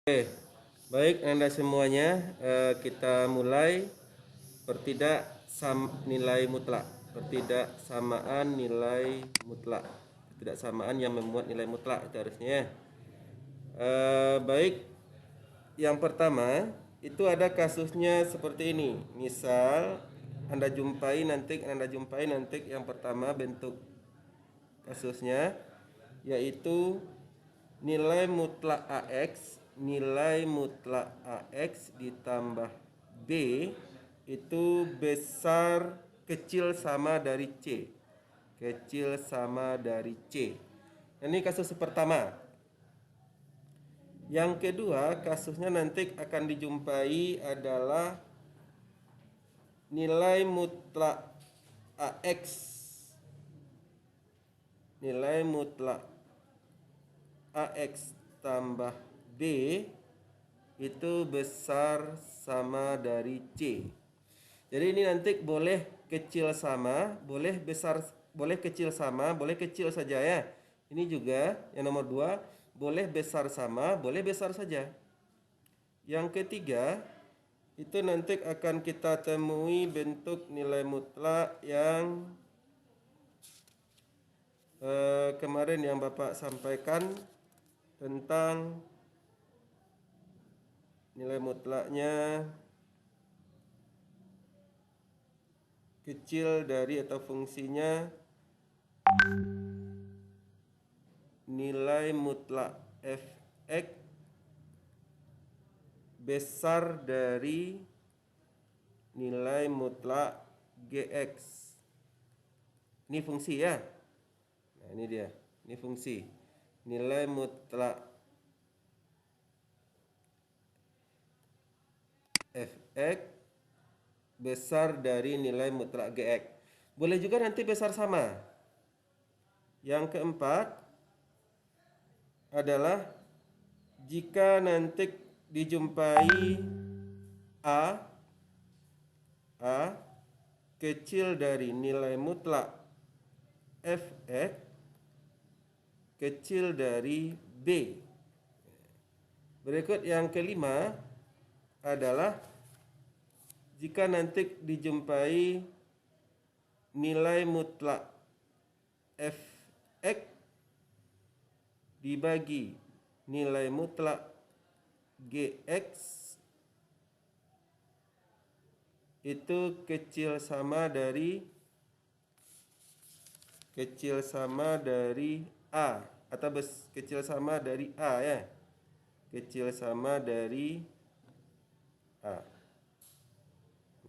Oke, baik Anda semuanya, kita mulai nilai mutlak, pertidaksamaan nilai mutlak, ketidaksamaan yang memuat nilai mutlak itu harusnya. Baik, yang pertama itu ada kasusnya seperti ini. Misal Anda jumpai nanti yang pertama bentuk kasusnya yaitu nilai mutlak AX ditambah B itu besar kecil sama dari C. Ini kasus pertama. Yang kedua, kasusnya nanti akan dijumpai adalah nilai mutlak AX tambah B itu besar sama dari C. Jadi ini nanti boleh kecil sama, boleh besar, boleh kecil sama, boleh kecil saja ya. Ini juga yang nomor 2, boleh besar sama, boleh besar saja. Yang ketiga, itu nanti akan kita temui bentuk nilai mutlak yang kemarin yang Bapak sampaikan tentang nilai mutlaknya kecil dari atau fungsinya nilai mutlak fx besar dari nilai mutlak gx. Ini fungsi ya. Nah, ini dia. Ini fungsi. Nilai mutlak fx besar dari nilai mutlak gx. Boleh juga nanti besar sama. Yang keempat adalah jika nanti dijumpai A kecil dari nilai mutlak fx kecil dari B. Berikut yang kelima adalah jika nanti dijumpai nilai mutlak fx dibagi nilai mutlak gx itu kecil sama dari A atau kecil sama dari A ya. Kecil sama dari A.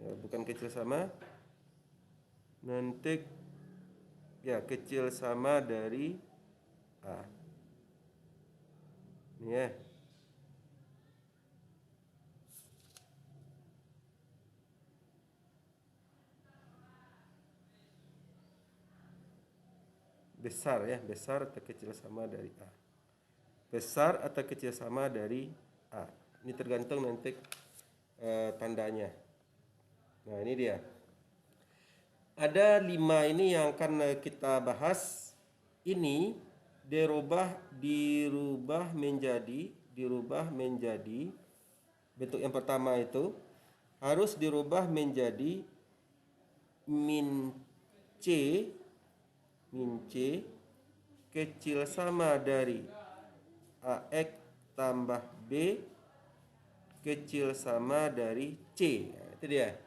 Ya, bukan kecil sama. Nanti ya kecil sama dari A. Ini ya. Besar ya, besar atau kecil sama dari A. Besar atau kecil sama dari A. Ini tergantung nanti tandanya. Nah, ini dia. Ada 5 ini yang akan kita bahas. Ini dirubah menjadi bentuk yang pertama itu harus dirubah menjadi min C kecil sama dari AX tambah B kecil sama dari C. Nah, itu dia.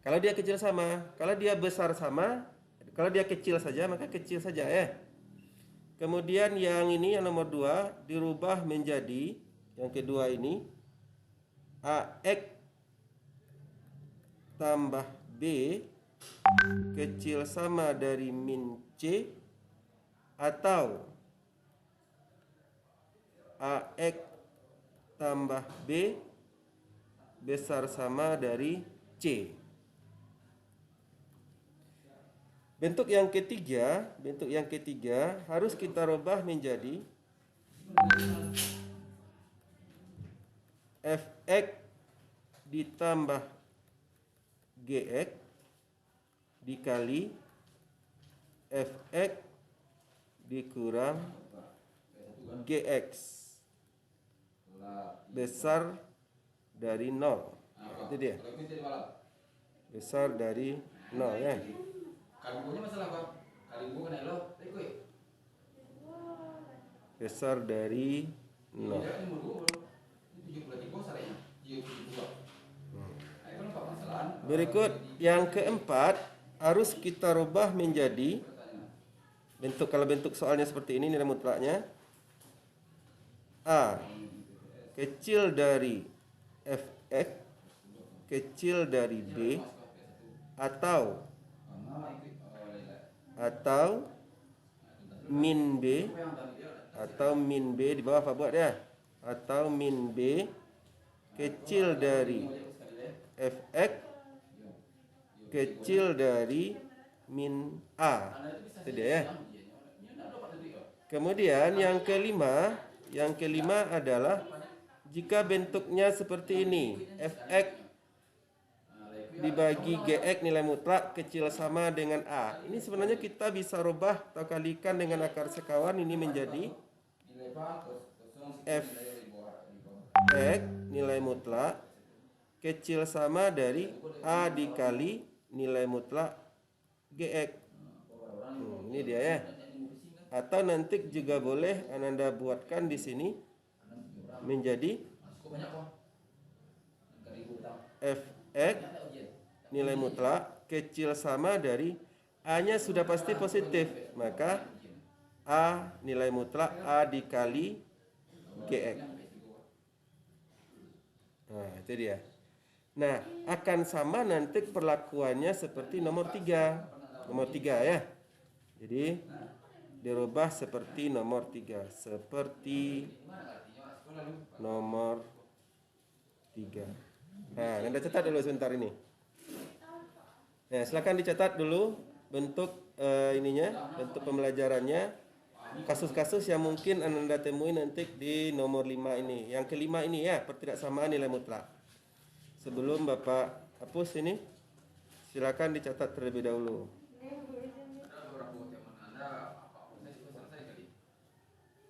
Kalau dia kecil sama, kalau dia besar sama, kalau dia kecil saja maka kecil saja ya. Kemudian yang ini yang nomor 2 dirubah menjadi yang kedua ini AX tambah B kecil sama dari min C atau AX tambah B besar sama dari C. Bentuk yang ketiga harus kita rubah menjadi fx ditambah gx dikali fx dikurang gx. besar dari 0. Itu dia. Besar dari 0 ya. Besar dari 0. Berikut yang keempat harus kita rubah menjadi bentuk, kalau bentuk soalnya seperti ini nilai mutlaknya A kecil dari fx kecil dari b atau min b di bawah apa buat ya, atau min b kecil dari fx kecil dari min a. Itu dia ya. Kemudian yang kelima adalah jika bentuknya seperti ini, fx dibagi gx nilai mutlak kecil sama dengan a. Ini sebenarnya kita bisa rubah atau kalikan dengan akar sekawan ini menjadi fx nilai mutlak kecil sama dari a dikali nilai mutlak gx. Ini dia ya. Atau nanti juga boleh Ananda buatkan di sini menjadi fx nilai mutlak kecil sama dari a-nya sudah pasti positif, maka a nilai mutlak a dikali gx. Nah, itu dia. Nah, akan sama nanti perlakuannya seperti nomor 3. Nomor 3 ya. Jadi dirubah seperti nomor 3. Seperti nomor 3. Nah, Anda catat dulu sebentar ini. Nah, silakan dicatat dulu bentuk bentuk pembelajarannya. Kasus-kasus yang mungkin Anda temui nanti di nomor 5 ini. Yang kelima ini ya, pertidaksamaan nilai mutlak. Sebelum Bapak hapus ini, silakan dicatat terlebih dahulu.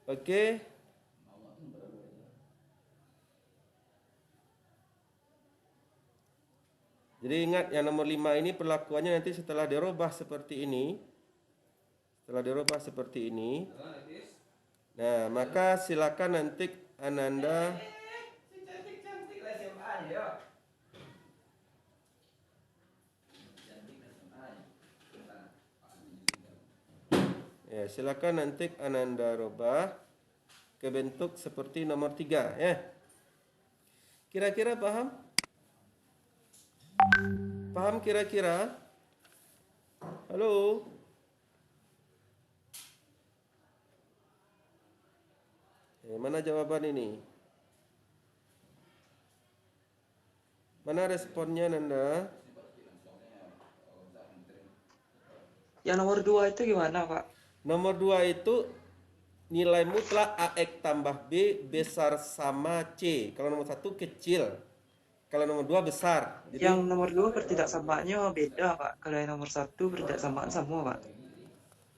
Oke. Jadi ingat yang nomor 5 ini perlakuannya nanti setelah dirubah seperti ini. Setelah dirubah seperti ini. Nah, maka silakan nanti Ananda ya, silakan nanti Ananda rubah ke bentuk seperti nomor 3 ya. Kira-kira paham? Paham kira-kira? Halo? Mana jawaban ini? Mana responnya Nanda? Yang nomor 2 itu gimana, Pak? Nomor 2 itu nilai mutlak AX tambah B besar sama C. Kalau nomor 1 kecil. Kalau nomor 2 besar. Jadi, yang nomor 2 pertidaksamaannya beda, Pak. Kalau yang nomor 1 pertidaksamaan sama, Pak.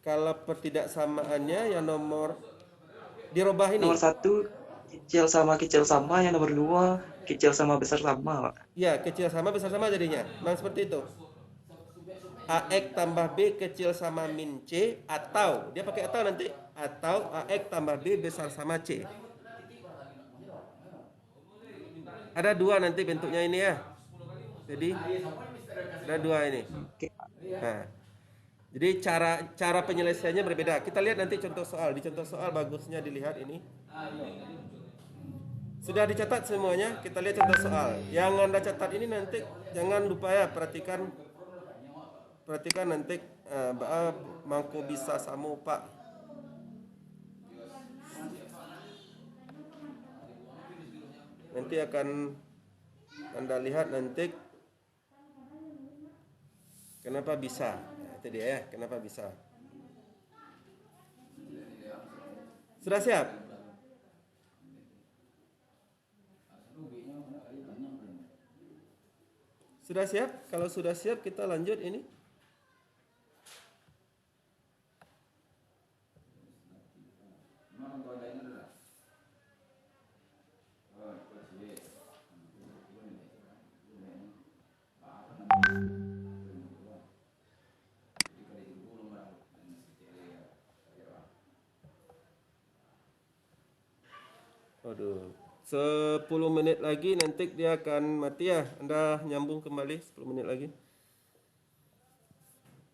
Kalau pertidaksamaannya yang nomor dirubah ini. Nomor 1 kecil sama, yang nomor 2 kecil sama besar sama, Pak. Ya, kecil sama besar sama jadinya. Memang seperti itu. AX tambah B kecil sama min C, atau dia pakai atau nanti, atau AX tambah B besar sama C. Ada 2 nanti bentuknya ini ya. Jadi ada 2 ini. Nah, jadi cara penyelesaiannya berbeda. Kita lihat nanti contoh soal. Di contoh soal bagusnya dilihat ini. Sudah dicatat semuanya. Kita lihat contoh soal. Yang Anda catat ini nanti jangan lupa ya, perhatikan nanti mangko bisa samu Pak. Nanti akan Anda lihat nanti kenapa bisa. Nah, itu dia ya, kenapa bisa. Sudah siap? Sudah siap? Kalau sudah siap kita lanjut ini. Aduh, 10 menit lagi nanti dia akan mati ya. Anda nyambung kembali 10 menit lagi.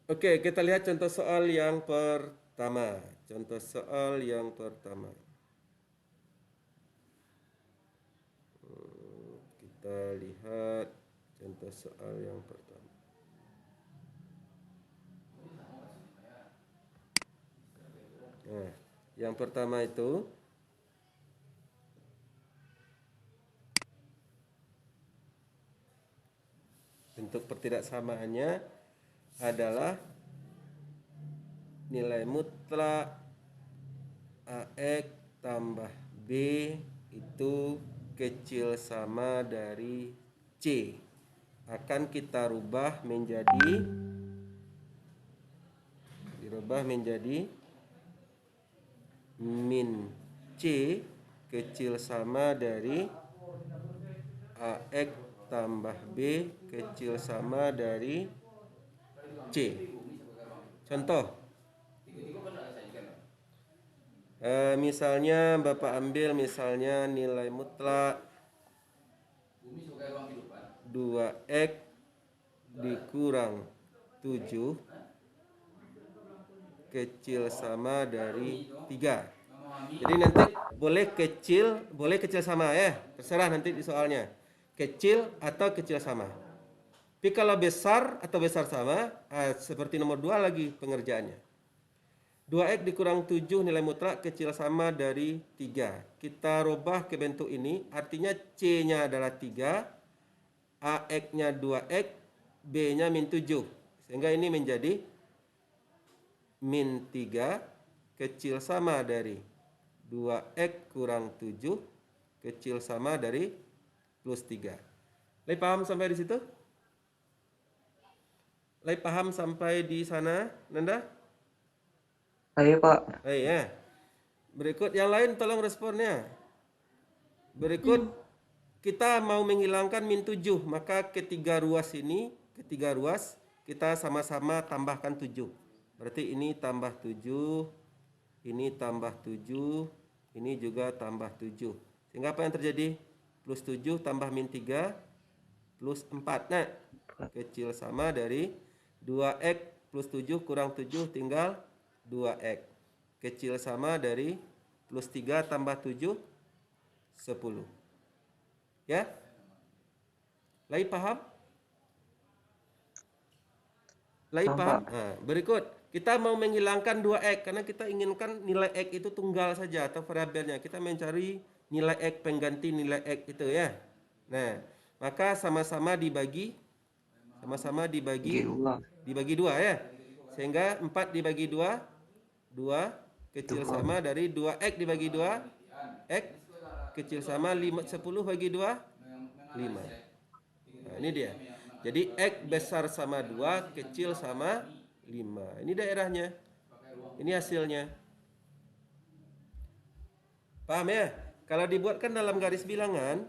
Oke, kita lihat contoh soal yang pertama. Contoh soal yang pertama. Kita lihat contoh soal yang pertama. Nah, yang pertama itu bentuk pertidaksamaannya adalah nilai mutlak AX tambah B itu kecil sama dari C. Akan kita rubah menjadi min C kecil sama dari AX tambah B kecil sama dari C. Contoh, misalnya Bapak ambil misalnya nilai mutlak 2x dikurang 7 kecil sama dari 3. Jadi nanti boleh kecil sama ya, terserah nanti di soalnya. Kecil atau kecil sama. Tapi kalau besar atau besar sama, seperti nomor 2 lagi pengerjaannya. 2x dikurang 7 nilai mutlak kecil sama dari 3. Kita rubah ke bentuk ini, artinya C-nya adalah 3, AX-nya 2x, B-nya min 7. Sehingga ini menjadi min 3 kecil sama dari 2x kurang 7 kecil sama dari plus 3. Lai paham sampai di situ? Lai paham sampai di sana, Nanda? Ayo Pak. Ya. Berikut yang lain tolong responnya. Berikut kita mau menghilangkan min 7, maka ketiga ruas kita sama-sama tambahkan 7. Berarti ini tambah 7, ini tambah 7, ini juga tambah 7. Sehingga apa yang terjadi? Plus 7 tambah min 3 plus 4. Nah, kecil sama dari 2x plus 7 kurang 7 tinggal 2x. Kecil sama dari plus 3 tambah 7, 10. Ya? Lai paham? Lai paham? Nah, berikut. Kita mau menghilangkan 2x karena kita inginkan nilai x itu tunggal saja atau variabelnya. Kita mencari nilai x pengganti nilai x itu ya. Nah, maka sama-sama dibagi dibagi 2 ya. Sehingga 4 dibagi 2, 2 kecil sama dari 2x dibagi 2, x kecil sama 10 bagi 2, 5. Nah, ini dia. Jadi x besar sama 2, kecil sama 5. Ini daerahnya. Ini hasilnya. Paham ya? Kalau dibuatkan dalam garis bilangan,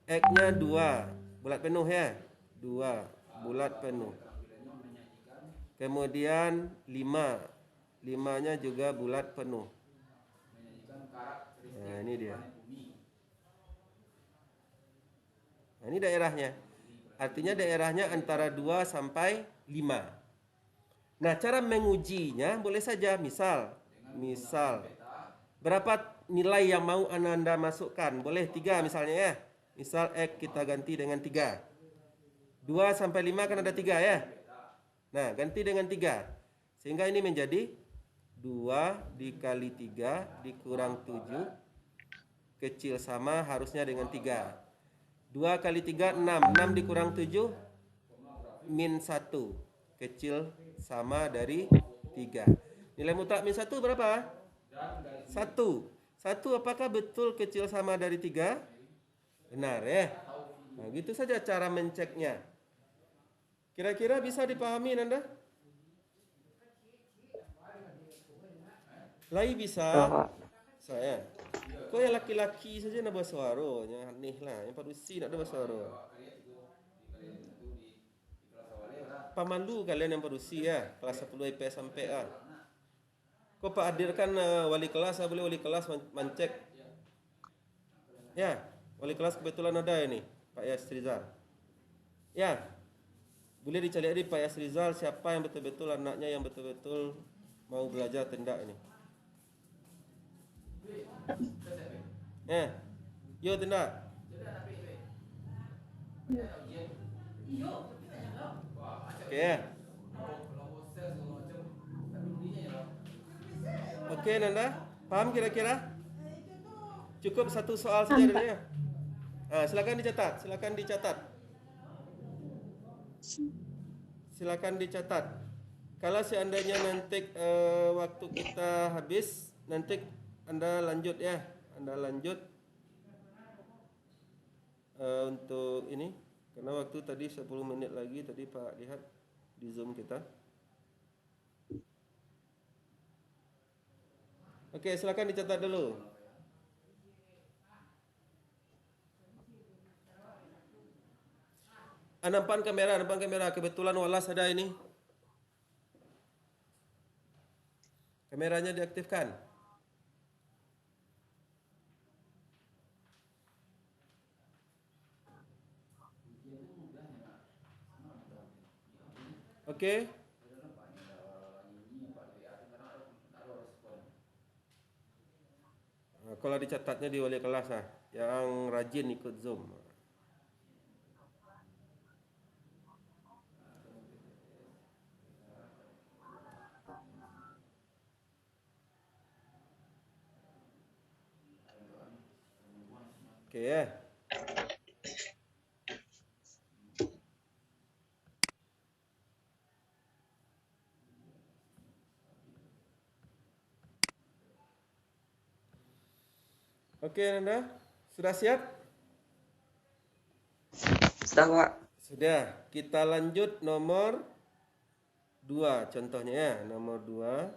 x-nya 2, bulat penuh ya. 2, bulat penuh. Kemudian 5. 5-nya juga bulat penuh. Nah, ini dia. Nah, ini daerahnya. Artinya daerahnya antara 2 sampai 5. Nah, cara mengujinya boleh saja misal berapa nilai yang mau Anda masukkan? Boleh 3 misalnya ya. Misal X kita ganti dengan 3. 2 sampai 5 kan ada 3 ya. Nah, ganti dengan 3. Sehingga ini menjadi 2 dikali 3 dikurang 7 kecil sama harusnya dengan 3. 2 kali 3, 6. 6 dikurang 7, min 1. Kecil sama dari 3. Nilai mutlak min 1 berapa? 1. 1 apakah betul kecil sama dari 3? Benar ya. Nah, gitu saja cara menceknya. Kira-kira bisa dipahami Anda? Lai bisa? Saya. Kok yang laki-laki saja nak bersuara, yang aneh lah. Yang parusi nak ada bersuara. Pamalu kalian yang parusi ya, kelas 10 IPS sampai ah. Kok Pak hadirkan wali kelas, boleh wali kelas mancek. Ya, wali kelas kebetulan ada ini, Pak Yasrizal. Ya, boleh dicari di Pak Yasrizal siapa yang betul-betul anaknya yang betul-betul mau belajar tindak ini. Ya, yo tindak. Oke ya. Oke Nanda, paham kira-kira? Cukup satu soal saja dulu ya. Silakan dicatat, silakan dicatat. Kalau seandainya nanti waktu kita habis, nanti Anda lanjut ya, untuk ini, karena waktu tadi 10 menit lagi tadi Pak lihat di Zoom kita. Oke, silakan dicatat dulu. Nampan kamera, kebetulan Wallace ada ini. Kameranya diaktifkan. Oke. Kalau dicatatnya di wali kelas yang rajin ikut Zoom. Oke ya. Oke Nanda, sudah siap? Sudah, Pak. Sudah, kita lanjut nomor 2 contohnya ya, nomor 2.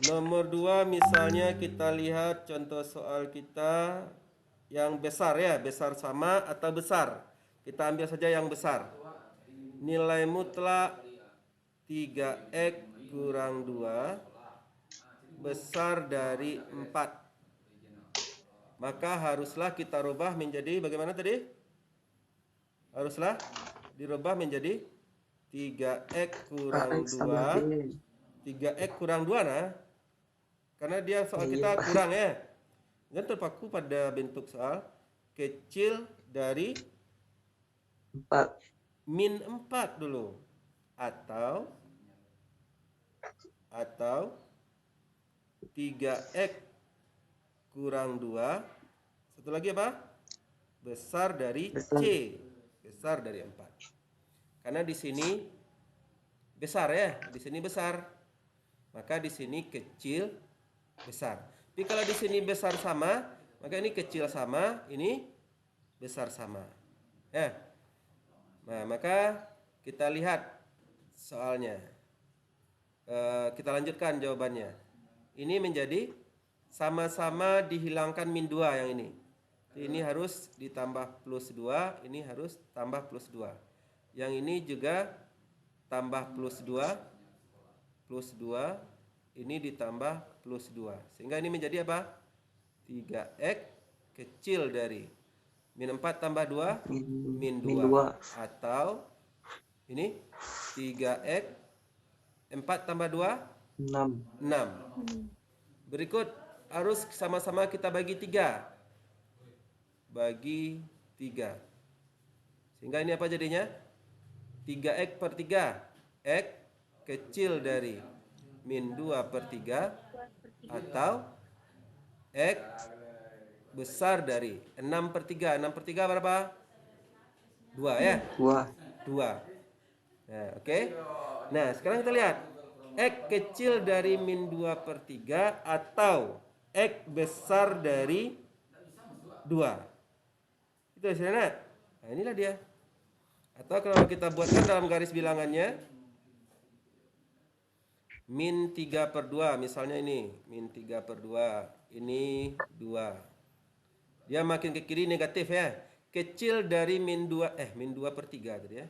Nomor 2 misalnya kita lihat contoh soal kita yang besar ya, besar sama atau besar. Kita ambil saja yang besar. Nilai mutlak 3x kurang 2 besar dari 4. Maka haruslah kita rubah menjadi bagaimana tadi? Haruslah dirubah menjadi 3x kurang 2. 3x kurang 2 nah. Karena dia soal kita kurang ya. Dan terpaku pada bentuk soal kecil dari 4. min 4 dulu. Atau 3x kurang 2. Satu lagi apa? Besar dari C. Besar dari 4. Karena di sini besar ya, di sini besar. Maka di sini kecil besar. Tapi kalau di sini besar sama, maka ini kecil sama, ini besar sama. Ya. Nah, maka kita lihat soalnya. Kita lanjutkan jawabannya. Ini menjadi sama-sama dihilangkan min 2 yang ini. Ini harus ditambah plus 2, ini harus tambah plus 2. Yang ini juga tambah plus 2, ini ditambah plus 2. Sehingga ini menjadi apa? 3x kecil dari min 4 tambah 2, min 2. Atau ini 3x 4 tambah 2, 6. Berikut harus sama-sama kita bagi 3. Bagi 3. Sehingga ini apa jadinya? 3x per 3. X kecil dari min 2 per 3 atau X besar dari 6 per 3. 6 per 3 berapa? 2 ya? 2. Nah, oke. Nah, sekarang kita lihat. X kecil dari min 2 per 3 atau X besar dari 2. Itu hasilnya. Nah, inilah dia. Atau kalau kita buatkan dalam garis bilangannya, min 3/2, misalnya ini, min 3/2, ini 2. Dia makin ke kiri negatif ya. Kecil dari min 2, min 2/3 tadi ya.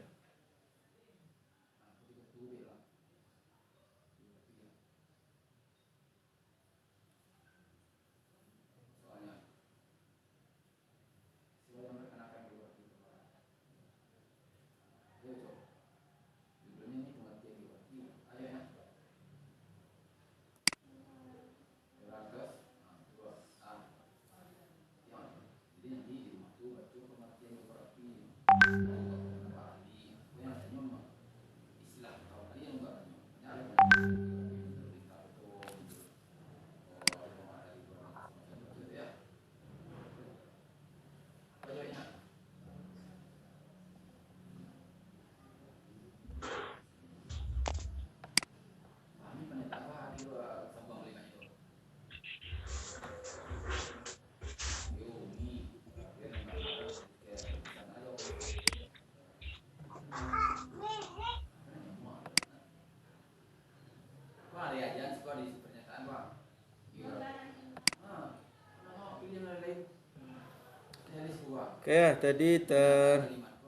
Oke ya, tadi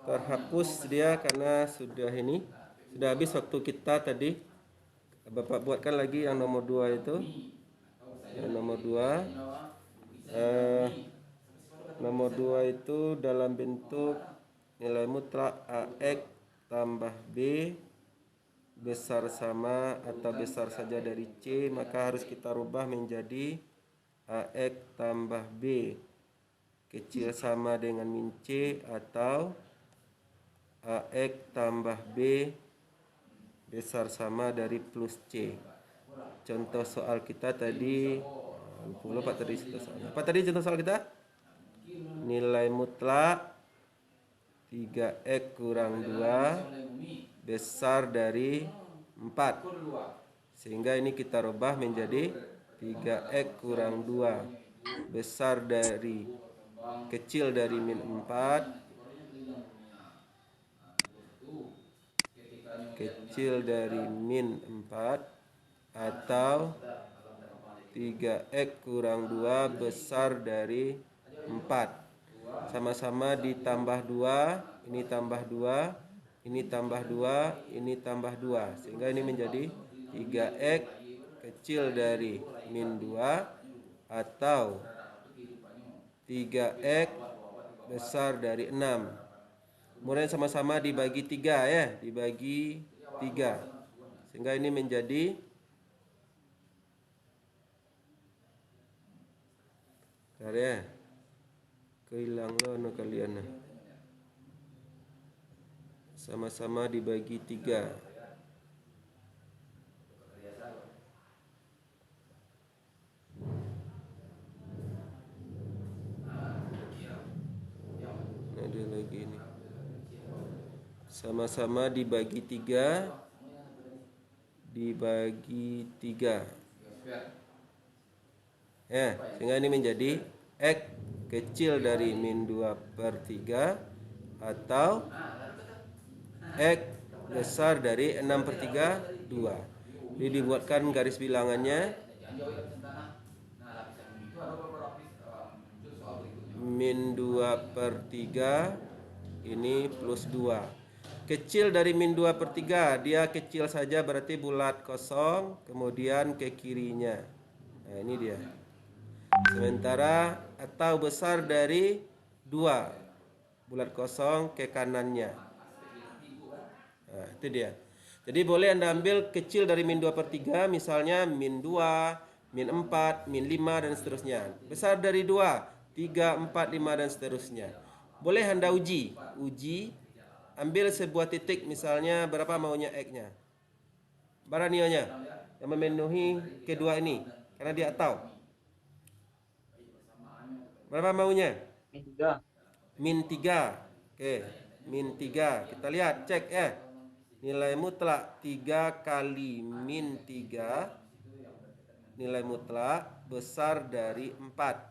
terhapus dia karena sudah habis waktu kita tadi. Bapak buatkan lagi yang nomor 2 itu. Yang nomor 2. Nomor 2 itu dalam bentuk nilai mutlak AX tambah B besar sama atau besar saja dari C, maka harus kita rubah menjadi AX tambah B kecil sama dengan min C atau AX tambah B besar sama dari plus C. Contoh soal kita tadi, lupa tadi soalnya. Apa tadi contoh soal kita? Nilai mutlak 3x kurang 2 besar dari 4. Sehingga ini kita rubah menjadi 3x kurang 2 besar dari kecil dari min 4 kecil dari min 4 atau 3x kurang 2 besar dari 4. Sama-sama ditambah 2, ini tambah 2, ini tambah 2, ini tambah 2. Sehingga ini menjadi 3x kecil dari min 2 atau 3x besar dari 6. Kemudian sama-sama dibagi 3 ya, dibagi 3. Sehingga ini menjadi ya, kehilang lo kalian. Sama-sama dibagi 3. Ada lagi ini. Sama-sama dibagi 3. Dibagi 3. Ya, sehingga ini menjadi X kecil dari min 2/3 atau X besar dari 6/3 2. Ini dibuatkan garis bilangannya. Min 2/3 ini plus 2. Kecil dari min 2/3, dia kecil saja berarti bulat kosong, kemudian ke kirinya. Nah, ini dia. Sementara atau besar dari 2, bulat kosong ke kanannya. Nah, itu dia. Jadi boleh Anda ambil kecil dari min 2/3, misalnya min 2, min 4, min 5, dan seterusnya. Besar dari 2, 3, 4, 5, dan seterusnya. Boleh Anda uji, ambil sebuah titik, misalnya berapa maunya X-nya. Berapa nilainya yang memenuhi kedua ini, karena dia tahu. Berapa maunya? Min 3. Oke, min 3. Kita lihat, cek ya. Nilai mutlak 3 kali min 3. Nilai mutlak besar dari 4.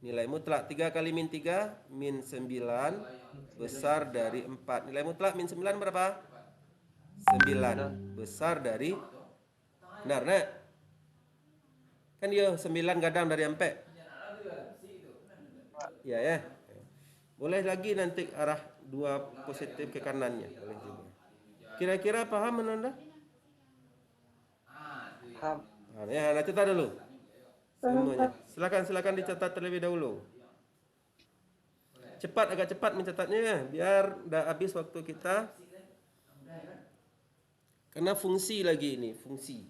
Nilai mutlak 3 kali min 3, min 9. besar dari 4. Nilai mutlak min 9 berapa? 9 besar dari, benar nak? Kan dia 9 gadang dari 4. Ya ya. Boleh lagi nanti arah 2 positif ke kanannya, boleh juga. Kira-kira paham Anda? Paham. Ya, nah catat dulu semuanya. Silakan dicatat terlebih dahulu. Cepat, agak cepat mencatatnya ya, biar dah habis waktu kita. Karena fungsi lagi ini, fungsi.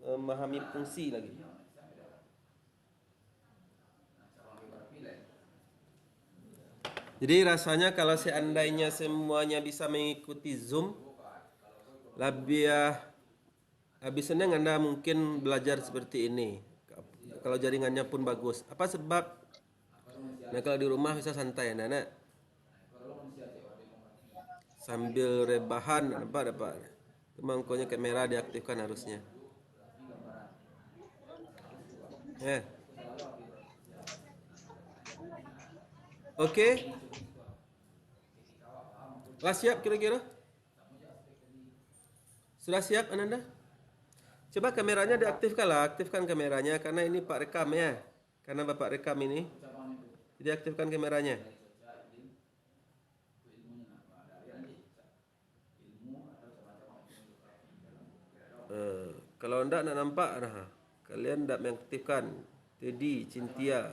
Memahami fungsi lagi. Jadi rasanya kalau seandainya semuanya bisa mengikuti Zoom, lebih habis senang Anda mungkin belajar seperti ini. Kalau jaringannya pun bagus. Apa sebab? Nah kalau di rumah bisa santai anak-anak. Sambil rebahan dapat. Mangkonya kamera diaktifkan harusnya. Oke. Lah siap kira-kira? Sudah siap Ananda? Coba kameranya diaktifkan lah, aktifkan kameranya karena ini Pak rekam ya. Karena Bapak rekam ini. Jadi aktifkan kameranya. Kalau enggak nak nampak nah, kalian enggak mengaktifkan. Teddy, Cintia,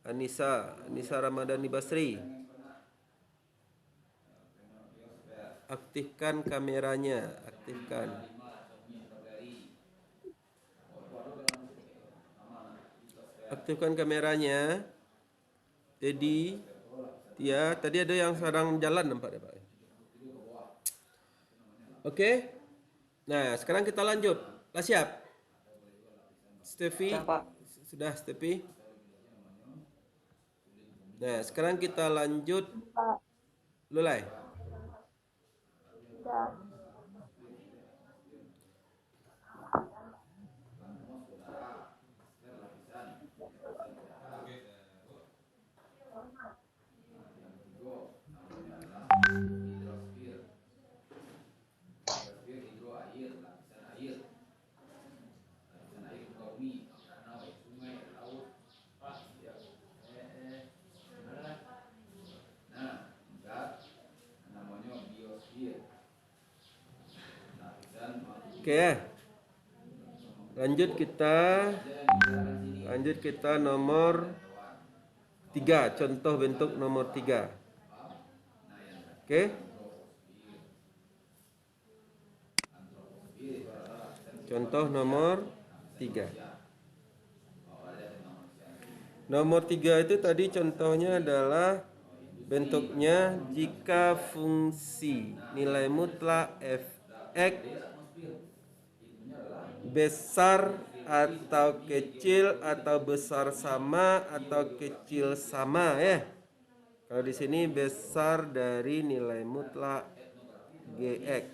Anissa Ramadhani Basri. Aktifkan kameranya, aktifkan. Aktifkan kameranya. Teddy, Tia, tadi ada yang sedang jalan nampak Pak. Oke. Nah, sekarang kita lanjut. Lah siap? Steffi? Sudah, Steffi? Nah, sekarang kita lanjut. Lulai. Oke ya. Lanjut kita nomor 3, contoh bentuk nomor 3. Oke. Contoh nomor 3. Nomor 3 itu tadi contohnya adalah bentuknya jika fungsi nilai mutlak f(x) besar atau kecil atau besar sama atau kecil sama ya. Kalau di sini besar dari nilai mutlak gx,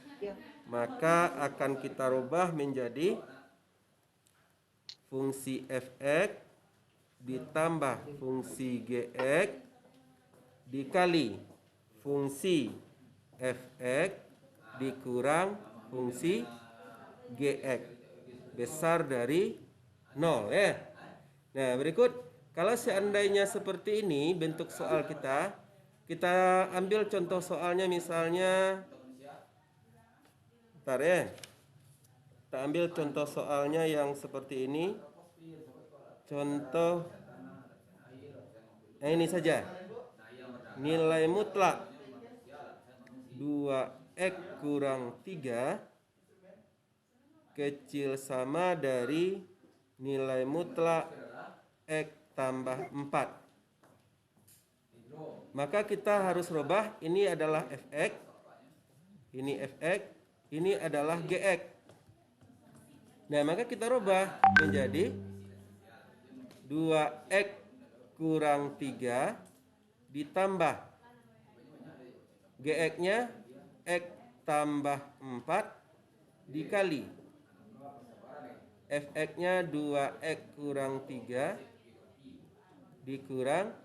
maka akan kita rubah menjadi fungsi fx ditambah fungsi gx dikali fungsi fx dikurang fungsi gx besar dari 0 ya. Nah, berikut kalau seandainya seperti ini bentuk soal kita ambil contoh soalnya misalnya bentar ya. Kita ambil contoh soalnya yang seperti ini. Contoh ini saja. Nilai mutlak 2x kurang 3 kecil sama dari nilai mutlak x tambah 4. Maka kita harus rubah, ini adalah fx, ini fx, ini adalah gx. Nah, maka kita rubah menjadi 2x kurang 3 ditambah gx-nya x tambah 4 dikali fx-nya 2x kurang 3 dikurang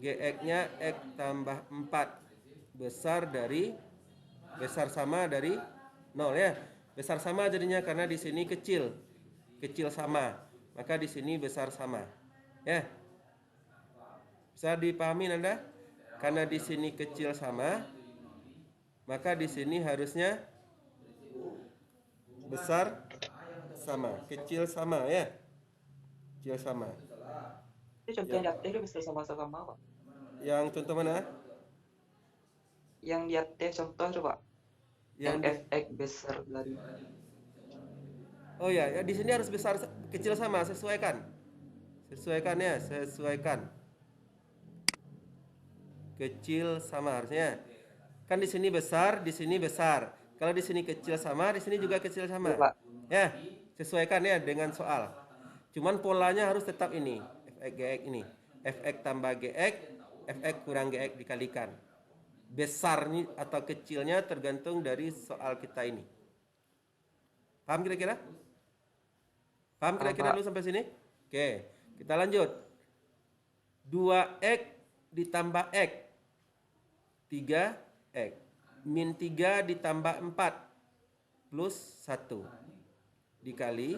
GX-nya X tambah 4 besar sama dari 0 ya. Besar sama jadinya karena di sini kecil sama. Maka di sini besar sama. Ya. Bisa dipahami Anda? Karena di sini kecil sama, maka di sini harusnya besar sama, kecil sama ya. Kecil sama. Itu contoh yang di atas itu besar sama-sama, Pak. Yang contoh mana? Yang di atas contoh coba. Yang fx besar dari. Oh ya, di sini harus besar kecil sama, sesuaikan. Sesuaikan ya, sesuaikan. Kecil sama harusnya. Kan di sini besar, di sini besar. Kalau di sini kecil sama, di sini juga kecil sama. Iya, Pak. Ya, sesuaikan ya dengan soal. Cuman polanya harus tetap ini, fx gx ini. Fx tambah gx, fx kurang gx dikalikan. Besarnya atau kecilnya tergantung dari soal kita ini. Paham kira-kira? Paham kira-kira dulu sampai sini? Oke, kita lanjut. 2x ditambah x 3x min 3 ditambah 4 plus 1 dikali,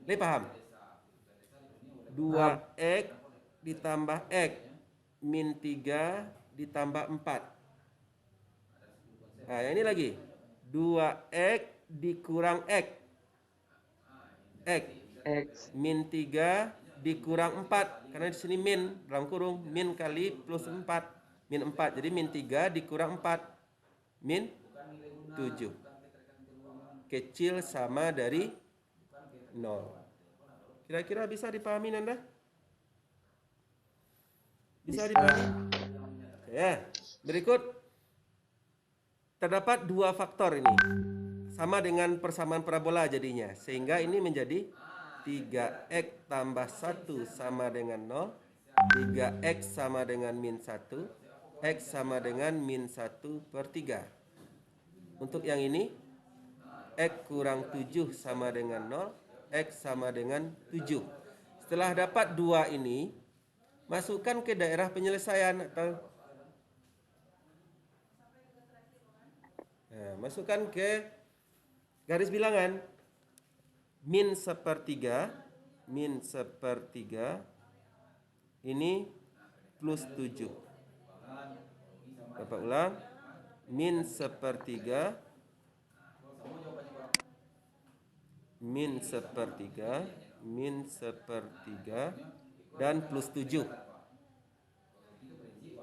ini paham? 2x ditambah x min 3 ditambah 4. Nah, ini lagi 2x dikurang x min 3 dikurang 4 karena di sini min dalam kurung min kali plus 4 min 4 jadi min 3 dikurang 4 min 7 kecil sama dari 0. Kira-kira bisa dipahami Anda? Bisa dipahami? Ya, berikut terdapat dua faktor ini sama dengan persamaan parabola jadinya sehingga ini menjadi 3x tambah 1 sama dengan 0, 3x sama dengan min 1, x sama dengan min 1/3. Untuk yang ini, x kurang 7 sama dengan 0, x sama dengan 7. Setelah dapat dua ini, masukkan ke daerah penyelesaian atau masukkan ke garis bilangan. Min 1/3 ini plus 7. Dapat ulang. Min 1/3 dan plus 7.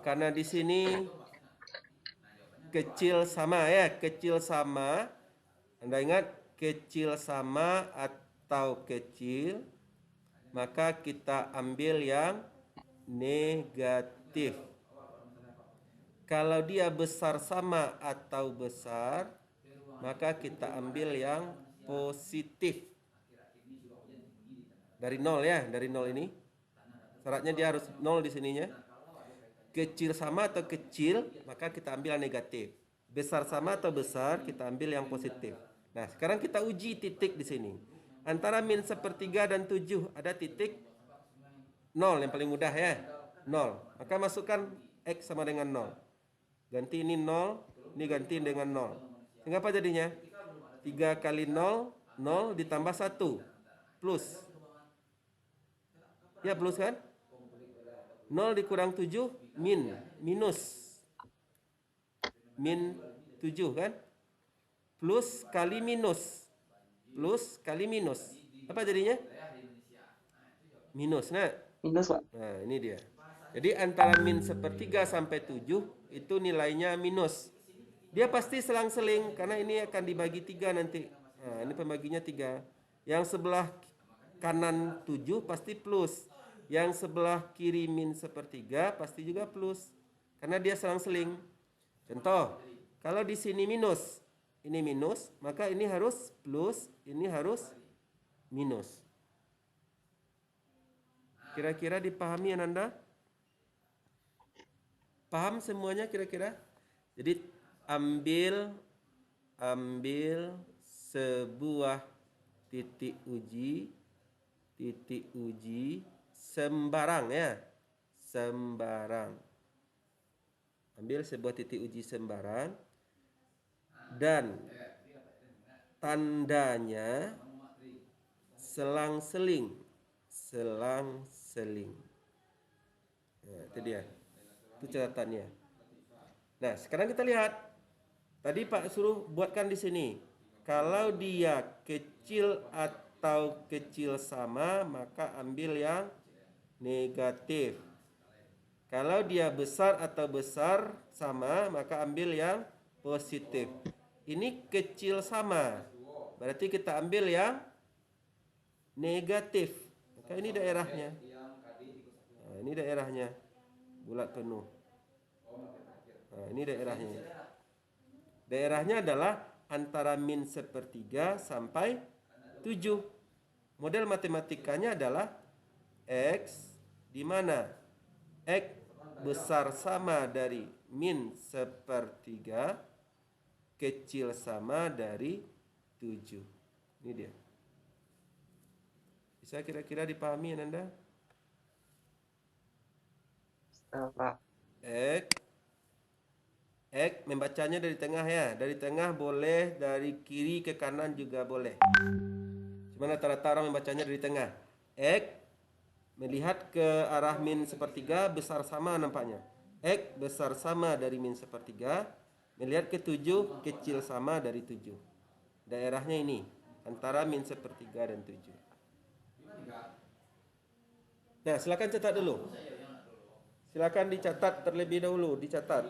Karena di sini kecil sama ya, kecil sama. Anda ingat kecil sama atau kecil, maka kita ambil yang negatif. Kalau dia besar sama atau besar, maka kita ambil yang positif. Dari 0 ya, dari 0 ini. Syaratnya dia harus 0 di sininya. Kecil sama atau kecil, maka kita ambil yang negatif. Besar sama atau besar, kita ambil yang positif. Nah, sekarang kita uji titik di sini. Antara min 1/3 dan 7 ada titik 0 yang paling mudah ya. 0. Maka masukkan x sama dengan 0. Ganti ini 0, ini ganti dengan 0. Sehingga apa jadinya? 3 kali 0, 0 ditambah 1. Plus. Ya, plus kan? 0 dikurang 7, minus. Min 7 kan? Plus kali minus. Plus kali minus. Apa jadinya? Minus. Nah, Minus, Pak. nah ini dia. Jadi antara min 1/3 sampai 7 itu nilainya minus. Dia pasti selang-seling karena ini akan dibagi 3 nanti. Nah, ini pembaginya 3. Yang sebelah kanan 7 pasti plus. Yang sebelah kiri min 1/3 pasti juga plus. Karena dia selang-seling. Contoh, kalau di sini minus, ini minus, maka ini harus plus, ini harus minus. Kira-kira dipahami Anda? Paham semuanya kira-kira? Jadi ambil sebuah titik uji sembarang ya. Sembarang. Ambil sebuah titik uji sembarang dan tandanya selang-seling. Selang-seling. Nah, itu dia. Itu catatannya. Nah, sekarang kita lihat. Tadi Pak suruh buatkan di sini. Kalau dia kecil atau kecil sama, maka ambil yang negatif. Kalau dia besar atau besar sama, maka ambil yang positif. Ini kecil sama. Berarti kita ambil yang negatif. Maka ini daerahnya. Nah, ini daerahnya. Bulat penuh. Nah, ini daerahnya. Daerahnya adalah antara min sepertiga sampai 7. Model matematikanya adalah X di mana X besar sama dari min sepertiga, kecil sama dari 7. Ini dia. Bisa kira-kira dipahami Anda? Pak. X membacanya dari tengah ya. Dari tengah boleh, dari kiri ke kanan juga boleh. Cuma rata-rata orang membacanya dari tengah. X melihat ke arah min sepertiga besar sama nampaknya. X besar sama dari min sepertiga. Melihat ke 7 kecil sama dari 7. Daerahnya ini antara min sepertiga dan 7. Nah, silakan catat dulu. Silakan dicatat terlebih dahulu, dicatat.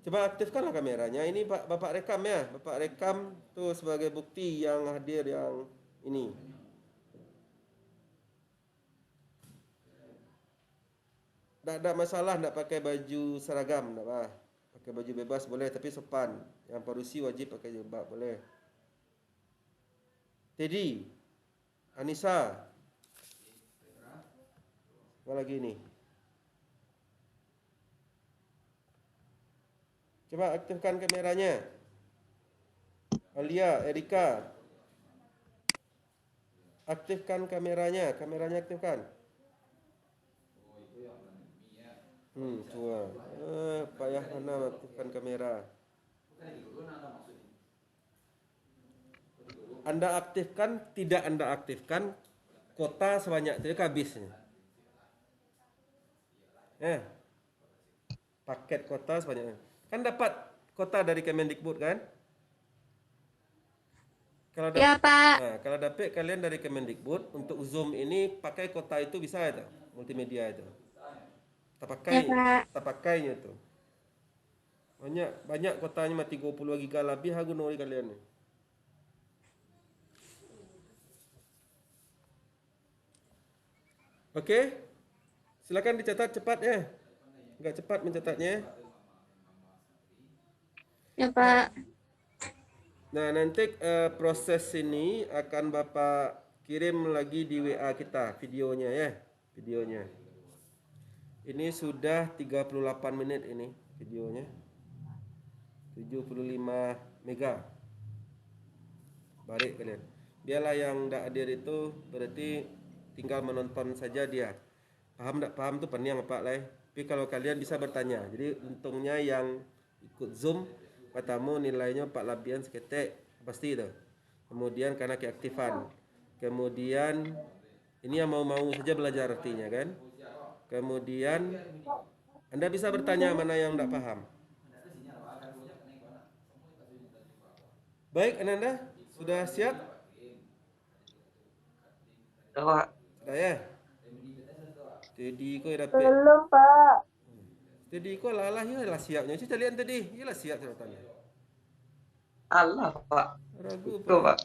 Coba aktifkanlah kameranya. Ini Bapak rekam ya. Bapak rekam tuh sebagai bukti yang hadir yang ini. Tak ada masalah nak pakai baju seragam, tak apa. Pakai baju bebas boleh tapi sopan. Yang parusi wajib pakai jilbab boleh. Teddy, Anissa. Apa lagi ni? Coba aktifkan kameranya. Alia, Erika. Aktifkan kameranya. Kameranya aktifkan. Tua. Payah mana aktifkan kamera. Anda aktifkan, tidak Anda aktifkan, kota sebanyak itu habisnya. Paket kota sebanyak. Kan dapat kota dari Kemendikbud kan? Kalau Ya, Pak. Nah, kalau dapat kalian dari Kemendikbud untuk Zoom ini pakai kota itu bisa itu, multimedia itu. Tak pakai, Ya, Pak. tak pakainya itu. Banyak kotanya mah 30 giga lebih aku nori kalian nih. Oke. Silakan dicatat cepat ya. Enggak cepat mencatatnya. Ya, Pak. Nah, nanti proses ini akan Bapak kirim lagi di WA kita videonya ya, videonya. Ini sudah 38 menit ini videonya. 75 mega. Baik kalian. Biarlah yang tidak hadir itu berarti tinggal menonton saja dia. Paham tidak paham tuh peniang apa lah. Tapi kalau kalian bisa bertanya. Jadi untungnya yang ikut Zoom katamu nilainya 4 labian seketek pasti itu. Kemudian karena keaktifan. Kemudian ini yang mau saja belajar artinya kan. Kemudian Anda bisa bertanya mana yang tidak paham. Baik, Ananda sudah siap? Pak. Sudah ya? Jadi kau dapat. Belum, Pak. Jadi kau lah lah siapnya. Cuci lihat tadi, ialah siap ceritanya. Allah, Pak. Ragu Itu, Pak.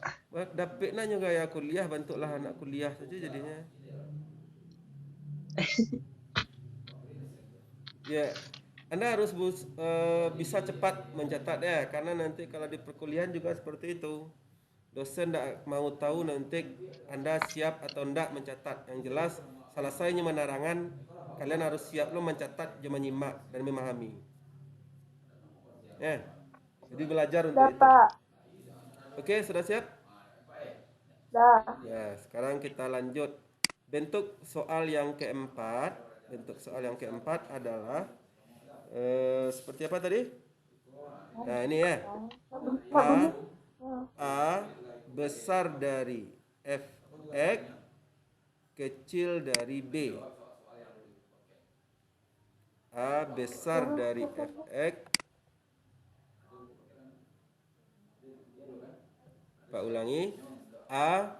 Dapat nanya gaya kuliah, bantulah anak kuliah saja jadinya. Ya, Anda harus bisa cepat mencatat ya, karena nanti kalau di perkuliahan juga seperti itu. Dosen tidak mau tahu nanti Anda siap atau tidak mencatat. Yang jelas selesainya menerangan, kalian harus siap lo mencatat, cuma menyimak dan memahami. Ya, jadi belajar untuk itu. Oke, sudah siap? Dah. Ya, sekarang kita lanjut. Bentuk soal yang keempat. Bentuk soal yang keempat adalah seperti apa tadi? Nah, ini ya. A, A besar dari Fx kecil dari B. A besar dari Fx. Pak ulangi. A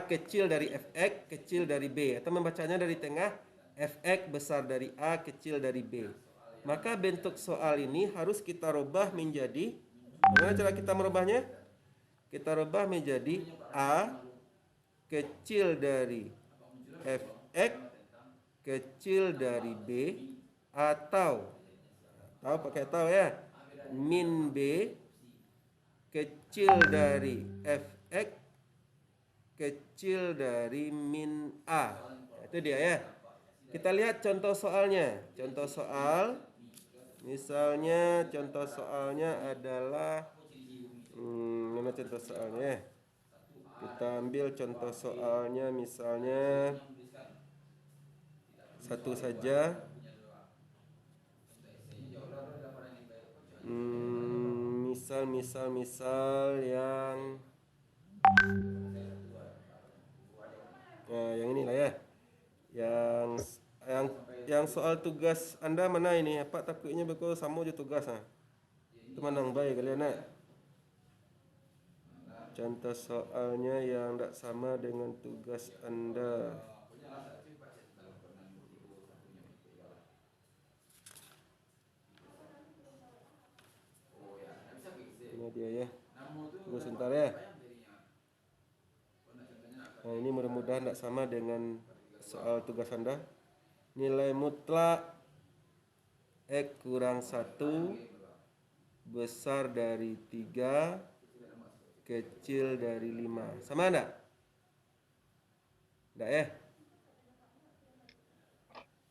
kecil dari Fx kecil dari B, atau membacanya dari tengah, Fx besar dari A kecil dari B. Maka bentuk soal ini harus kita rubah menjadi, bagaimana cara kita merubahnya? Kita rubah menjadi A kecil dari Fx kecil dari B, atau pakai atau ya, min B kecil dari Fx kecil dari min A. Itu dia ya. Kita lihat contoh soalnya. Contoh soal, misalnya contoh soalnya adalah mana contoh soalnya? Kita ambil contoh soalnya misalnya satu saja. Misal yang yang inilah ya. Yang soal tugas Anda mana ini? Apa takutnya bekal sama je tugas ah. Itu manang baik kalian nak. Contoh soalnya yang tidak sama dengan tugas Anda. Ini dia ya. Tunggu sebentar ya. Nah, ini mudah-mudahan tidak sama dengan soal tugas Anda. Nilai mutlak X kurang 1 besar dari 3 kecil dari 5. Sama enggak? Enggak ya?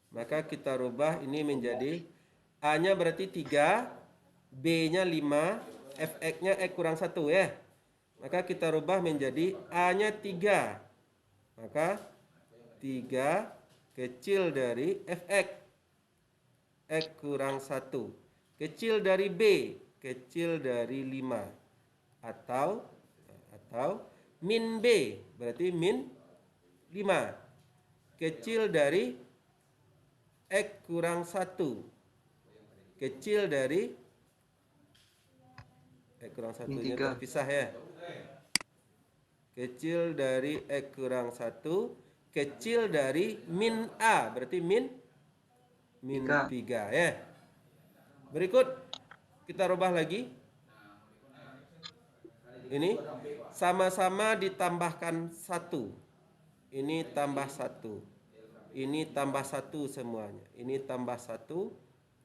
Maka kita rubah ini menjadi A-nya berarti 3, B-nya 5, Fx-nya X kurang 1 ya. Maka kita rubah menjadi A-nya 3. Maka 3 kecil dari Fx X kurang 1 kecil dari B kecil dari 5, atau min B berarti min 5 kecil dari X kurang 1 kecil dari X kurang 1 nya terpisah ya. Kecil dari X kurang 1 kecil dari min A berarti min 3 ya. Berikut kita rubah lagi. Ini sama-sama ditambahkan 1. Ini tambah 1. Ini tambah 1 semuanya. Ini tambah 1,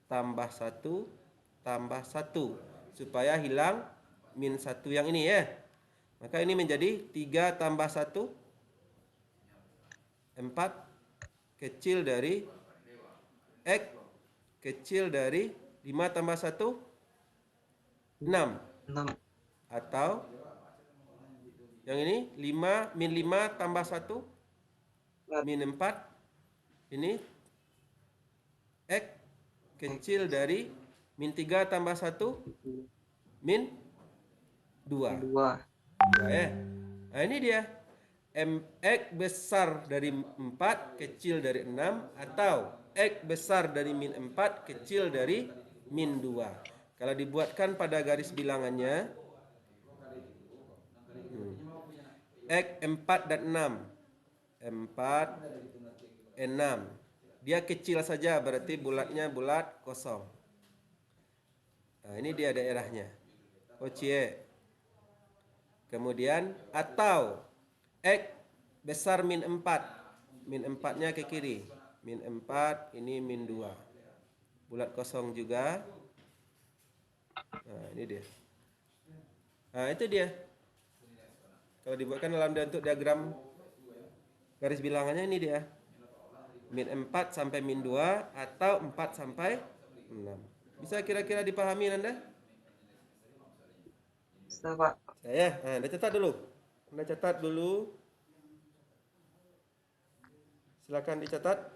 tambah 1, tambah 1. Supaya hilang min 1 yang ini ya. Maka ini menjadi 3 tambah 1, 4 kecil dari X kecil dari 5 tambah 1, 6. Atau yang ini 5 min 5 tambah 1 min 4. Ini X kecil dari min 3 tambah 1 min 2 ya. Nah ini dia. X besar dari 4 kecil dari 6, atau X besar dari min 4 kecil dari min 2. Kalau dibuatkan pada garis bilangannya X 4 dan 6, 4, 6, dia kecil saja berarti bulatnya bulat kosong. Nah ini dia daerahnya Ocie. Kemudian atau X besar min 4, min 4 nya ke kiri, min 4 ini min 2, bulat kosong juga. Nah ini dia. Nah itu dia. Kalau dibuatkan dalam bentuk diagram garis bilangannya ini dia. Min 4 sampai min 2 atau 4 sampai 6. Bisa kira-kira dipahami Anda? Bisa Pak. Saya, nah, catat dulu. Anda catat dulu. Silakan dicatat.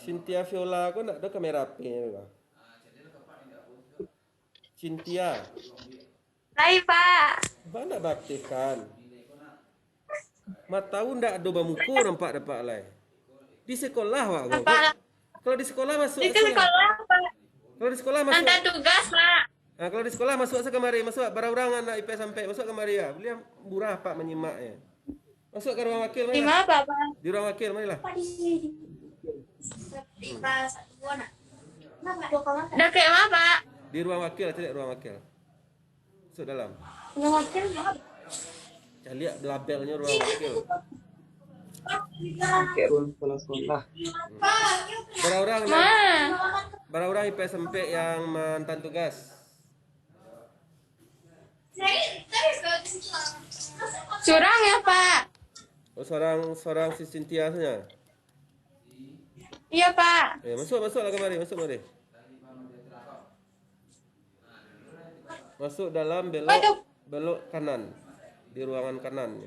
Cynthia Viola aku nak ada kamera HP nya. Cynthia, Hai, Pak. mana baktikan? Mak tahu ndak ada bamuku nampak dapat lai. Di sekolah wak kau. Apa? Kalau di sekolah masuk Di asal. sekolah, Pak. Kalau di sekolah masuk. Ada tugas, Pak. Nah, kalau di sekolah masuk asa kemari, masuk barang-barang anak IP sampai masuk kemari ya. Beliau murah Pak menyimaknya. Masuk ke ruang wakil Di marilah. mana, Pak? Di ruang wakil marilah. Udah kayak mana, Pak? Di ruang wakil, cari ruang wakil. Masuk dalam. Yang wakil, Pak. Cari lihat labelnya ruang wakil. Kayak ruang sekolah-sekolah. Barang-barang Ma. barang-barang IP sampai yang mantan tugas. Curang ya, Pak? Oh, seorang si Cynthia saja. Iya, Pak. Masuklah kemari, masuk mari. Masuk dalam belok kanan di ruangan kanan.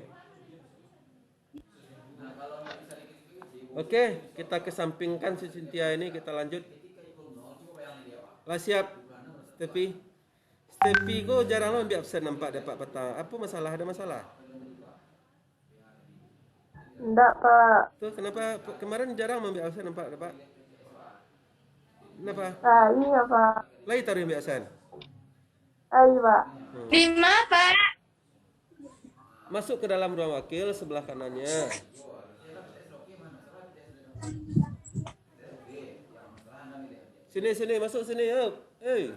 Oke, kita kesampingkan si Cynthia ini, kita lanjut. Lah siap, Stepi. Stepi kok jarang lo ambil absen nampak dapat petang. Apa masalah? Ada masalah? Enggak, Pak. Tuh kenapa kemarin jarang ambil absen nampak dapat? Kenapa? Nah, iya, Pak. Lagi taruh ambil absen. Ayo, Pak. 5, Pak. Masuk ke dalam ruang wakil sebelah kanannya. Sini, masuk sini, yuk. Hey.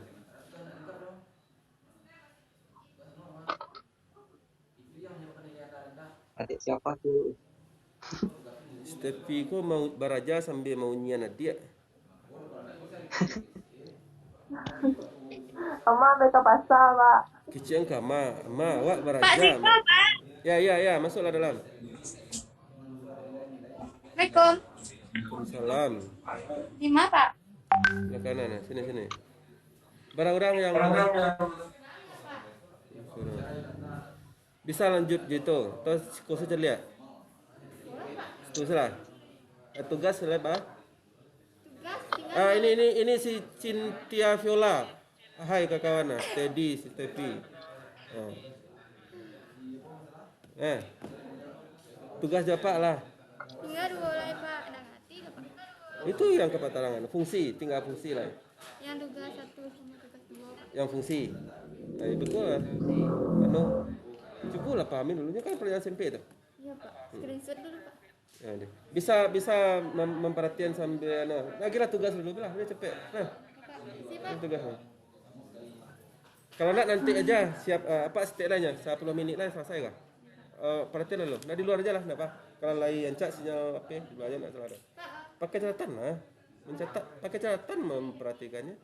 Adik siapa tuh? Stepi kok mau baraja sambil mau nyian dia. Oma mereka pasal, Pak. Kecil enggak, ma, awak baraja. Pak Ziko, Pak. Ya, masuklah dalam. Assalamualaikum. Salam. 5, Pak. Ke kanan, sini. Barang-barang yang bisa lanjut gitu. Terus kursus lihat. Teruslah. Tugas apa? Ini si Cynthia Viola. Hai kawan, steady si Stepi. Tugas dapat lah. Tinggal 2 oleh Pak Nangati Pak. Itu yang kepatarangan. Fungsi, tinggal fungsi lah. Yang tugas 1 sama tugas 2. Yang fungsi. Betul lah. Cukup lah pahamin dulunya kan pertanyaan SMP itu. Iya Pak. Screenshot dulu Pak. Ya, deh. Bisa memperhatikan sambil kira tugas dulu lah, udah cepet. Nah, Si Pak. ini tugasnya. Kalau nak nanti aja siap stay lainnya 10 menit lah selesai kah? Perhatian dulu. Nah di luar aja lah, enggak apa. Kalau lagi ancak sinyal HP di luar aja enggak salah. Pakai catatan lah. Mencatat pakai catatan memperhatikannya.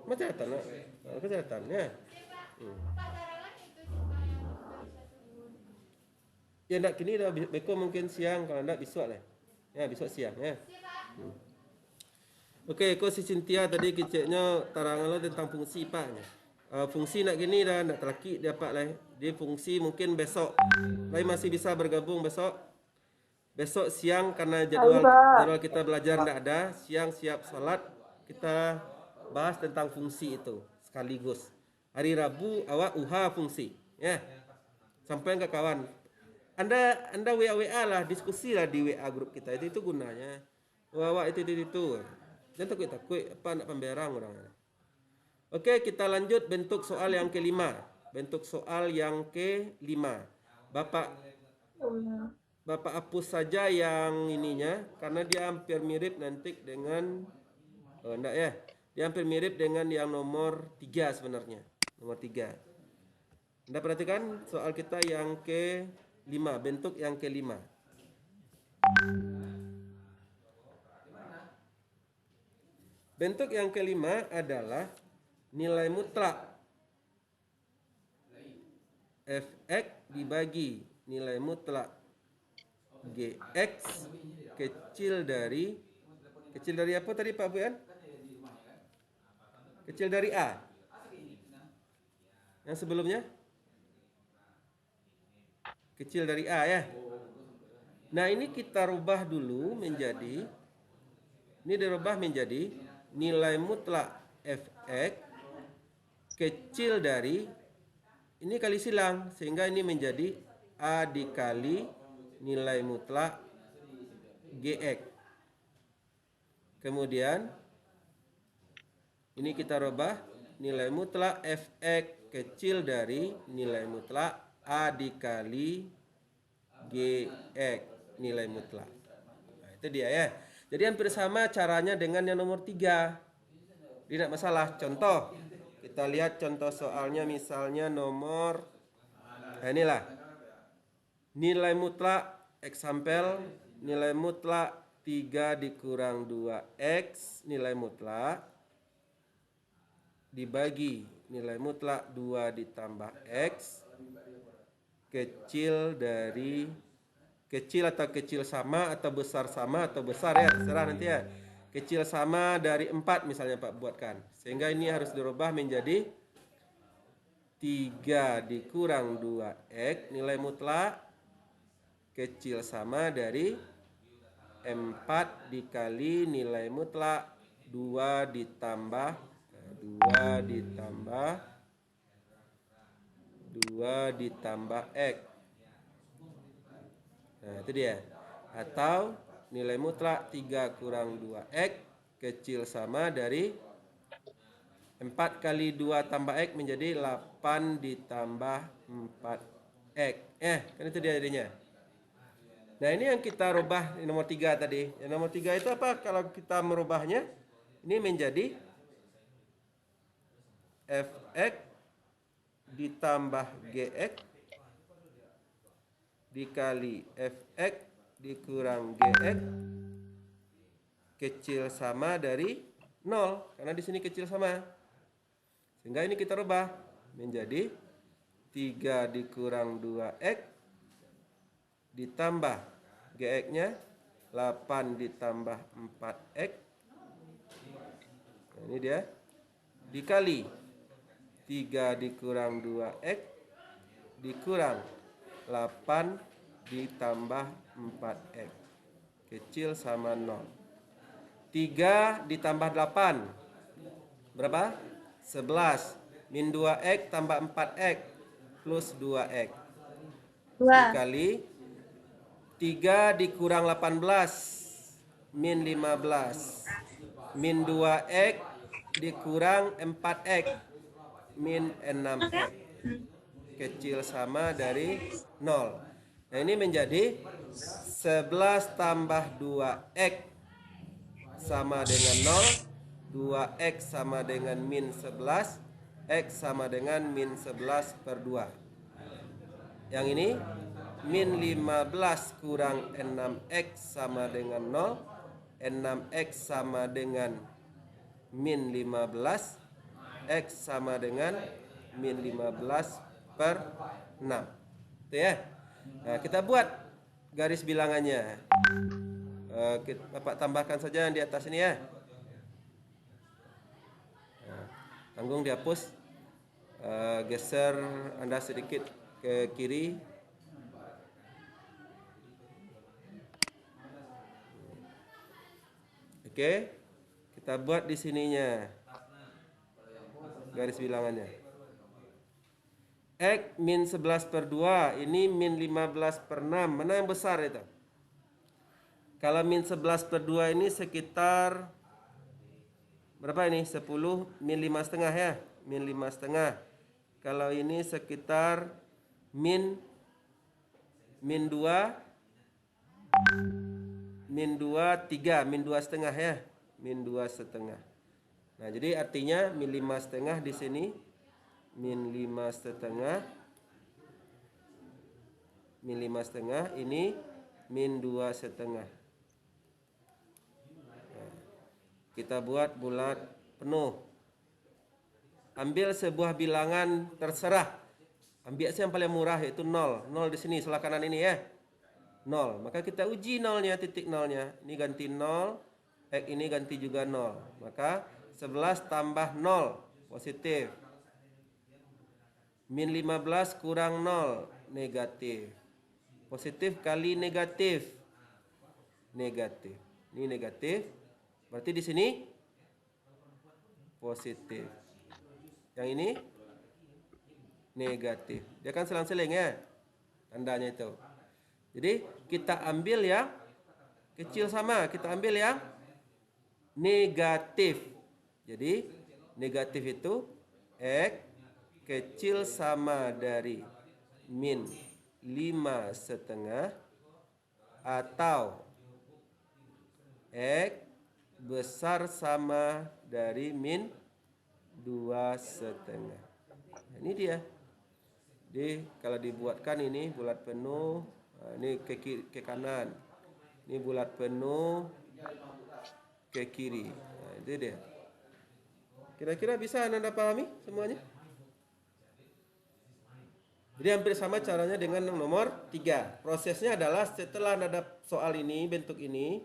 Macam catatan lah. Pakai catatannya. Ya enggak kini dah beko mungkin siang, kalau enggak besok lah. Ya besok siang ya. Okey, kau si Cynthia tadi keceknya tarangan lo tentang fungsi Pak. Fungsi nak gini dah nak terlaki dapat lah. Dia fungsi mungkin besok. Lai masih bisa bergabung besok. Besok siang karena jadwal kita belajar tidak ada. Siang siap salat kita bahas tentang fungsi itu sekaligus. Hari Rabu awak fungsi. Ya. Sampai ke kawan. Anda WA lah, diskusi lah di WA grup kita. Itu gunanya. Awak itu. Jangan takut apa nak pemberang orang. Oke, kita lanjut bentuk soal yang kelima. Bentuk soal yang kelima. Bapak hapus saja yang ininya karena dia hampir mirip nanti dengan enggak ya. Dia hampir mirip dengan yang nomor 3 sebenarnya. Nomor 3. Anda perhatikan soal kita yang kelima, bentuk yang kelima. Bentuk yang kelima adalah nilai mutlak fx dibagi nilai mutlak gx kecil dari apa tadi Pak Buan? Kecil dari A. Yang sebelumnya? Kecil dari A ya. Nah, ini kita rubah dulu menjadi, ini dirubah menjadi nilai mutlak fx kecil dari, ini kali silang, sehingga ini menjadi A dikali nilai mutlak gx. Kemudian ini kita rubah nilai mutlak fx kecil dari nilai mutlak A dikali gx nilai mutlak. Nah, itu dia ya. Jadi hampir sama caranya dengan yang nomor 3. Tidak masalah. Contoh, kita lihat contoh soalnya misalnya nomor, nah inilah. Nilai mutlak example, nilai mutlak 3 dikurang 2x nilai mutlak dibagi nilai mutlak 2 ditambah x kecil dari, kecil atau kecil sama atau besar ya, terserah nanti ya. Kecil sama dari 4 misalnya Pak buatkan. Sehingga ini harus dirubah menjadi 3 dikurang 2x nilai mutlak kecil sama dari 4 dikali nilai mutlak 2 ditambah x. Nah, itu dia. Atau nilai mutlak 3 kurang 2x kecil sama dari 4 kali 2 tambah x menjadi 8 ditambah 4x. Kan itu dia jadinya. Nah, ini yang kita rubah nomor 3 tadi. Yang nomor 3 itu apa? Kalau kita merubahnya, ini menjadi fx ditambah gx dikali fx dikurang gx kecil sama dari 0. Karena di sini kecil sama. Sehingga ini kita rubah menjadi 3 dikurang 2x ditambah gx-nya 8 ditambah 4x. Nah, ini dia. Dikali 3 dikurang 2x dikurang 8 ditambah 4x kecil sama 0. 3 ditambah 8 berapa? 11. Min 2x tambah 4x plus 2x 2. dikali 3 dikurang 18 min 15 min 2x dikurang 4x min 6x kecil sama dari 0. Nah, ini menjadi 11 tambah 2x sama dengan 0, 2x sama dengan min 11, x sama dengan min 11 per 2. Yang ini min 15 kurang 6x sama dengan 0, 6x sama dengan min 15, x sama dengan min 15 per 6. Itu ya. Nah, kita buat garis bilangannya. Bapak tambahkan saja yang di atas ini ya. Nah, tanggung dihapus. Geser Anda sedikit ke kiri. Oke, kita buat di sininya garis bilangannya. X min 11 per 2, ini min 15 per 6. Mana yang besar itu? Kalau min 11 per 2 ini sekitar berapa ini? 10 min 5,5 ya. Min 5,5. Kalau ini sekitar min 2 min 2 3, min 2,5 ya. Min 2,5. Nah, jadi artinya min 5,5 di sini. Min 5,5. Min 5,5 ini min 2,5. Kita buat bulat penuh. Ambil sebuah bilangan terserah. Ambil yang paling murah yaitu 0. 0 di sini sebelah kanan ini ya. 0. Maka kita uji nolnya, titik nolnya. Ini ganti 0. X ini ganti juga 0. Maka 11 tambah 0. Positif. Min 15 kurang 0. Negatif. Positif kali negatif. Negatif. Ini negatif. Berarti di sini positif. Yang ini negatif. Dia kan selang-seling ya tandanya itu. Jadi kita ambil yang kecil sama, kita ambil yang negatif. Jadi negatif itu X kecil sama dari min 5,5 atau X besar sama dari min 2,5. Ini dia. Jadi kalau dibuatkan ini bulat penuh, ini ke kanan. Ini bulat penuh ke kiri. Nah, itu dia. Kira-kira bisa Anda pahami semuanya? Jadi hampir sama caranya dengan nomor 3. Prosesnya adalah setelah Anda ada soal ini, bentuk ini,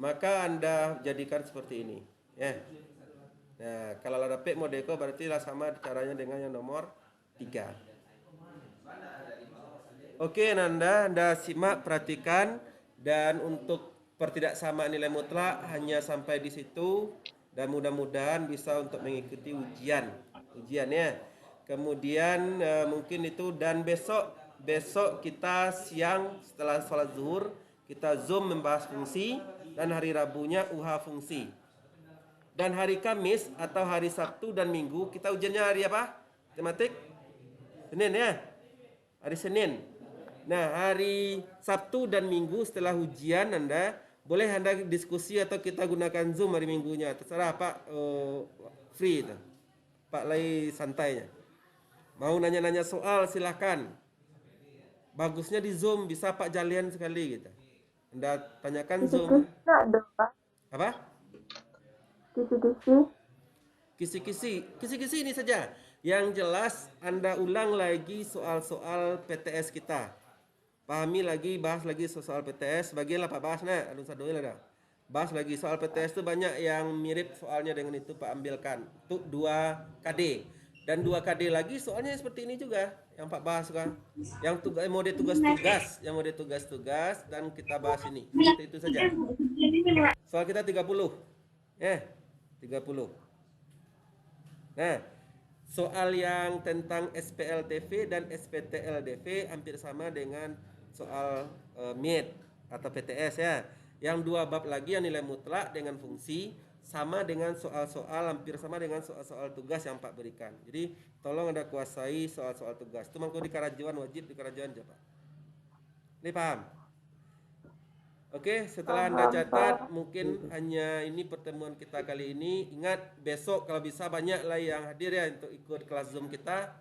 maka Anda jadikan seperti ini. Ya. Nah, kalau ada P modeko berarti lah sama caranya dengan yang nomor 3. Oke, Anda simak, perhatikan, dan untuk pertidaksamaan nilai mutlak hanya sampai di situ, dan mudah-mudahan bisa untuk mengikuti ujiannya. Kemudian mungkin itu, dan besok kita siang setelah sholat zuhur kita Zoom membahas fungsi, dan hari Rabunya UH fungsi. Dan hari Kamis atau hari Sabtu dan Minggu kita ujiannya hari apa? Matematik? Senin ya? Hari Senin. Nah, hari Sabtu dan Minggu setelah ujian boleh Anda diskusi atau kita gunakan Zoom hari Minggunya. Terserah Pak, free itu. Pak lagi santainya. Mau nanya-nanya soal silakan. Bagusnya di Zoom, bisa Pak jalian sekali gitu. Anda tanyakan Zoom. Apa? Kisi-kisi ini saja. Yang jelas Anda ulang lagi soal-soal PTS kita. Pahami lagi, bahas lagi soal PTS. Bagianlah Pak bahas nah, aduh sadoil ada. Bahas lagi soal PTS itu banyak yang mirip soalnya dengan itu Pak ambilkan. Untuk 2 KD. Dan 2 KD lagi soalnya seperti ini juga yang Pak bahas kan. Yang mode tugas-tugas, dan kita bahas ini. Seperti itu saja. Soal kita 30. 30. Nah, soal yang tentang SPLTV dan SPTLDV hampir sama dengan soal MIT atau PTS ya. Yang 2 bab lagi yang nilai mutlak dengan fungsi sama dengan soal-soal, hampir sama dengan soal-soal tugas yang Pak berikan. Jadi tolong Anda kuasai soal-soal tugas. Itu mangko di karajuan, wajib di karajuan coba. Ini paham? Oke, setelah Anda catat, mungkin hanya ini pertemuan kita kali ini. Ingat, besok kalau bisa banyaklah yang hadir ya untuk ikut kelas Zoom kita.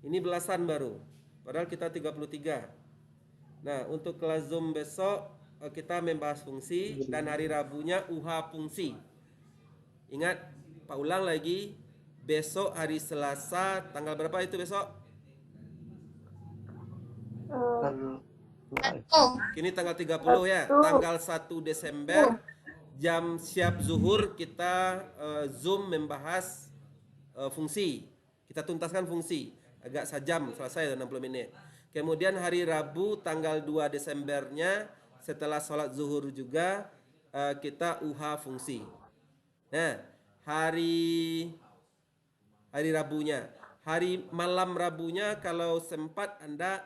Ini belasan baru, padahal kita 33. Nah, untuk kelas Zoom besok kita membahas fungsi, dan hari Rabunya UH fungsi. Ingat, Pak ulang lagi, besok hari Selasa, tanggal berapa itu besok? Kini tanggal 30 ya, tanggal 1 Desember jam siap zuhur kita Zoom membahas fungsi. Kita tuntaskan fungsi, agak sejam selesai 60 menit. Kemudian hari Rabu tanggal 2 Desembernya setelah sholat zuhur juga kita UH fungsi. Nah, hari Rabunya. Hari malam Rabunya kalau sempat Anda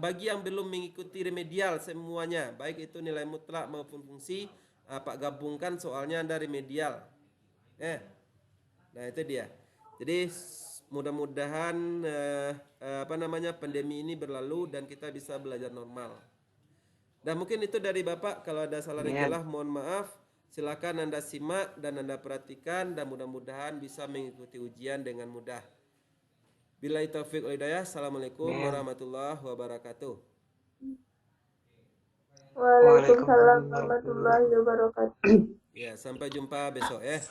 bagi yang belum mengikuti remedial semuanya, baik itu nilai mutlak maupun fungsi, Pak gabungkan soalnya Anda remedial. Nah itu dia. Jadi mudah-mudahan pandemi ini berlalu dan kita bisa belajar normal. Dan mungkin itu dari Bapak, kalau ada salah rigalah mohon maaf. Silakan Anda simak dan Anda perhatikan, dan mudah-mudahan bisa mengikuti ujian dengan mudah. Billahi taufiq wal hidayah. Assalamualaikum warahmatullahi wabarakatuh. Waalaikumsalam warahmatullahi wabarakatuh. Ya, sampai jumpa besok ya.